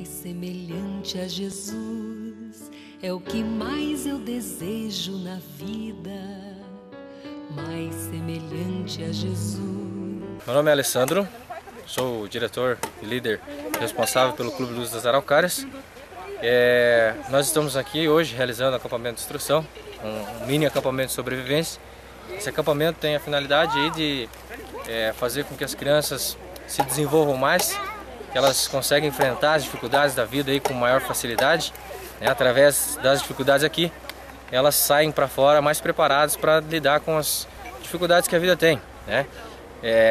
mais semelhante a Jesus é o que mais eu desejo na vida, mais semelhante a Jesus. Meu nome é Alessandro, sou o diretor e líder responsável pelo Clube Luz das Araucárias. Nós estamos aqui hoje realizando acampamento de instrução, um mini acampamento de sobrevivência. Esse acampamento tem a finalidade aí de fazer com que as crianças se desenvolvam mais, que elas conseguem enfrentar as dificuldades da vida aí com maior facilidade, né? Através das dificuldades aqui, elas saem para fora mais preparadas para lidar com as dificuldades que a vida tem, né?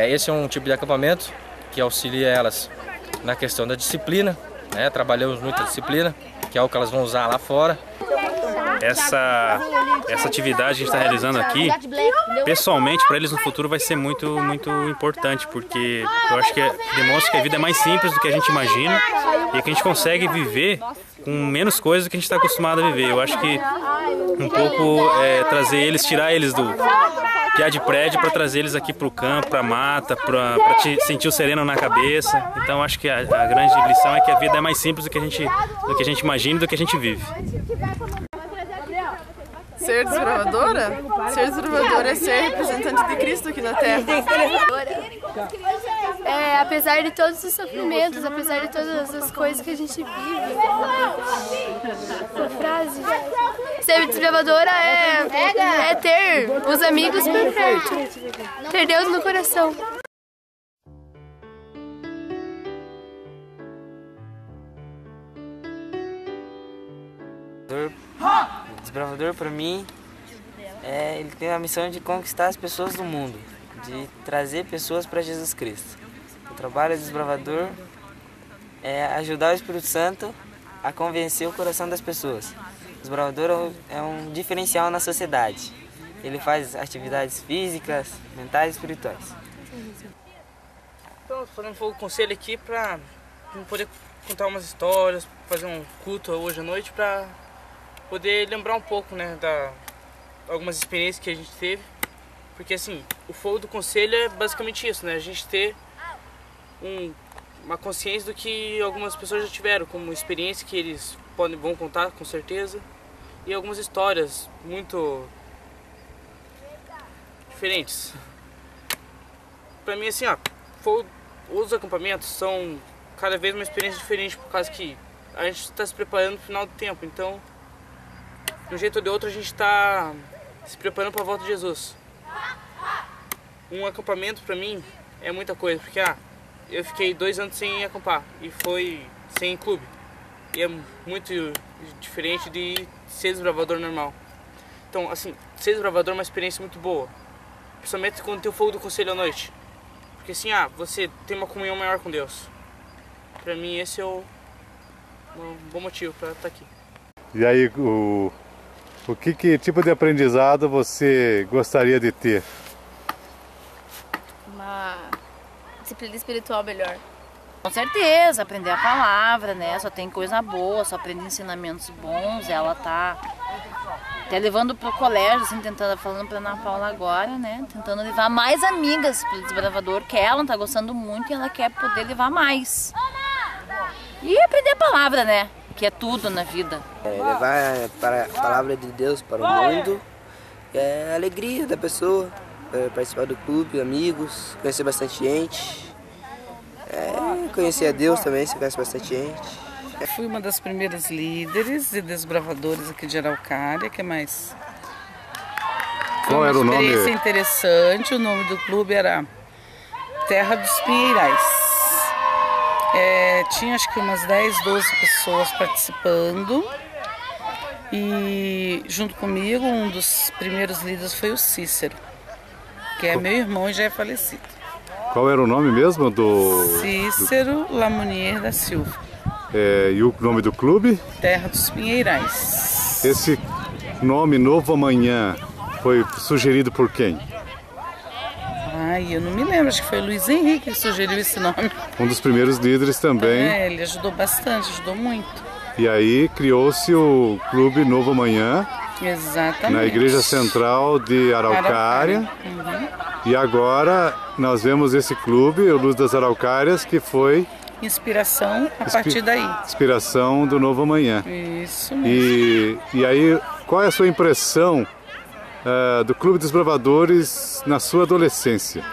Esse é um tipo de acampamento que auxilia elas na questão da disciplina, né? Trabalhamos muito a disciplina, que é o que elas vão usar lá fora. Essa atividade que a gente está realizando aqui, pessoalmente, para eles no futuro vai ser muito importante, porque eu acho que demonstra que a vida é mais simples do que a gente imagina e que a gente consegue viver com menos coisas do que a gente está acostumado a viver. Eu acho que um pouco trazer eles, tirar eles do piá de prédio para trazer eles aqui para o campo, para a mata, para sentir o sereno na cabeça. Então acho que a grande lição é que a vida é mais simples do que a gente imagina e do que a gente vive. Ser desbravadora? Ser desbravadora é ser representante de Cristo aqui na Terra. Apesar de todos os sofrimentos, apesar de todas as coisas que a gente vive. Essa frase. Ser desbravadora é ter os amigos por perto. Ter Deus no coração. O desbravador, para mim, ele tem a missão de conquistar as pessoas do mundo, de trazer pessoas para Jesus Cristo. O trabalho do desbravador é ajudar o Espírito Santo a convencer o coração das pessoas. O desbravador é um diferencial na sociedade. Ele faz atividades físicas, mentais e espirituais. Estou fazendo fogo conselho aqui para poder contar umas histórias, fazer um culto hoje à noite para poder lembrar um pouco, né, algumas experiências que a gente teve, porque assim, o fogo do conselho é basicamente isso, né, a gente ter uma consciência do que algumas pessoas já tiveram, como experiência que eles vão contar com certeza, e algumas histórias muito diferentes. Pra mim assim, os acampamentos são cada vez uma experiência diferente, por causa que a gente está se preparando no final do tempo, então de um jeito ou de outro a gente está se preparando para a volta de Jesus. Um acampamento para mim é muita coisa, porque eu fiquei 2 anos sem acampar e foi sem clube. E é muito diferente de ser desbravador normal. Então, assim, ser desbravador é uma experiência muito boa, principalmente quando tem o fogo do conselho à noite. Porque assim, você tem uma comunhão maior com Deus. Para mim esse é um bom motivo para estar aqui. E aí, que tipo de aprendizado você gostaria de ter? Uma disciplina espiritual melhor. Com certeza, aprender a palavra, né? Só tem coisa boa, só aprende ensinamentos bons. Ela tá até levando pro colégio, assim, falando pra Ana Paula agora, né? Tentando levar mais amigas pro desbravador, que ela tá gostando muito e ela quer poder levar mais. E aprender a palavra, né? Que é tudo na vida. Levar a palavra de Deus para o mundo, a alegria da pessoa, participar do clube, amigos, conhecer bastante gente, conhecer a Deus também, você conhece bastante gente. Eu fui uma das primeiras líderes e desbravadores aqui de Araucária, que é mais... Qual era o nome? Uma experiência interessante, o nome do clube era Terra dos Pinheirais. Tinha acho que umas 10, 12 pessoas participando e junto comigo um dos primeiros líderes foi o Cícero, que é meu irmão e já é falecido. Qual era o nome mesmo do... Cícero Lamounier da Silva. E o nome do clube? Terra dos Pinheirais. Esse nome Novo Amanhã foi sugerido por quem? Eu não me lembro, acho que foi o Luiz Henrique que sugeriu esse nome. Um dos primeiros líderes também. Ele ajudou bastante, ajudou muito. E aí criou-se o Clube Novo Amanhã. Exatamente. Na Igreja Central de Araucária. Uhum. E agora nós vemos esse clube, o Luz das Araucárias, que foi inspiração a partir daí. Inspiração do Novo Amanhã. Isso mesmo. E aí, qual é a sua impressão do Clube dos Desbravadores na sua adolescência?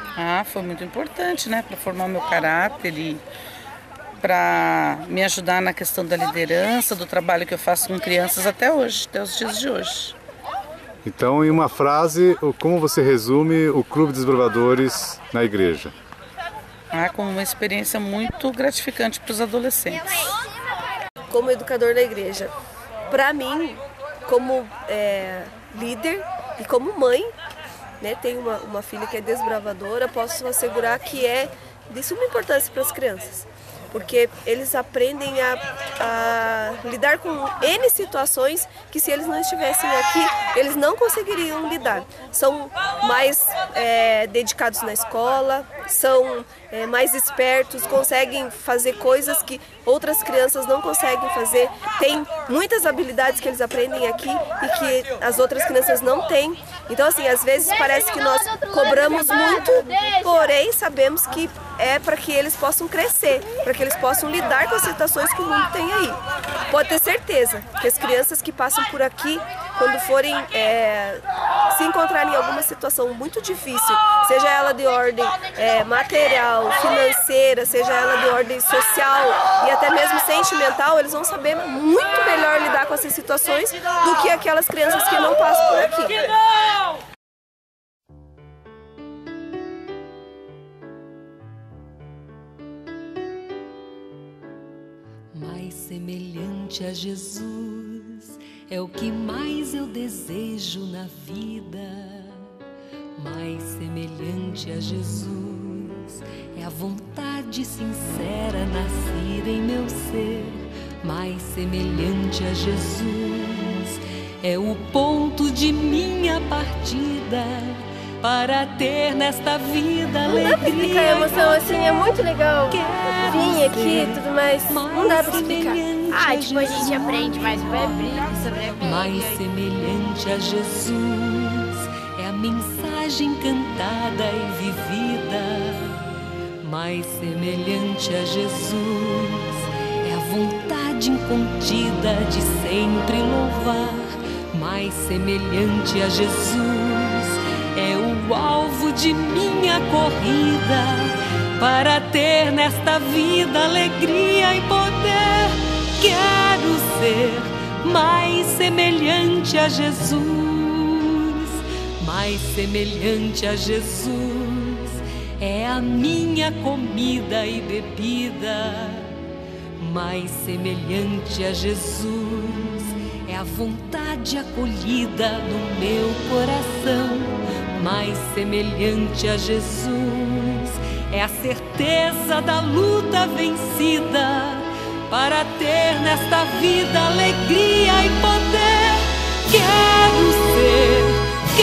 Foi muito importante, né, para formar o meu caráter e para me ajudar na questão da liderança, do trabalho que eu faço com crianças até hoje, até os dias de hoje. Então, em uma frase, como você resume o Clube dos Desbravadores na igreja? Como uma experiência muito gratificante para os adolescentes. Como educador da igreja, para mim, como líder e como mãe, né, tenho uma filha que é desbravadora, posso assegurar que é de suma importância para as crianças, porque eles aprendem a lidar com N situações que, se eles não estivessem aqui, eles não conseguiriam lidar. São mais dedicados na escola, são mais espertos, conseguem fazer coisas que outras crianças não conseguem fazer, tem muitas habilidades que eles aprendem aqui e que as outras crianças não têm. Então, assim, às vezes parece que nós cobramos muito, porém sabemos que é para que eles possam crescer, para que eles possam lidar com as situações que o mundo tem aí. Pode ter certeza que as crianças que passam por aqui, quando forem se encontrarem em alguma situação muito difícil, seja ela de ordem material, financeira, seja ela de ordem social e até mesmo sentimental, eles vão saber muito melhor lidar com essas situações do que aquelas crianças que não passam por aqui. Mais semelhante a Jesus é o que mais eu desejo na vida. Mais semelhante a Jesus é a vontade sincera nascida em meu ser. Mais semelhante a Jesus é o ponto de minha partida para ter nesta vida alegria. Não dá pra explicar a emoção, assim, é muito legal vir aqui e tudo mais. Não dá pra explicar. Tipo, a gente aprende mais sobre a Bíblia. Mais semelhante a Jesus é a mensagem cantada e vivida. Mais semelhante a Jesus é a vontade incontida de sempre louvar. Mais semelhante a Jesus é o alvo de minha corrida para ter nesta vida alegria e poder. Quero ser mais semelhante a Jesus, mais semelhante a Jesus é a minha comida e bebida. Mais semelhante a Jesus é a vontade acolhida no meu coração. Mais semelhante a Jesus é a certeza da luta vencida para ter nesta vida alegria e poder. Quero ser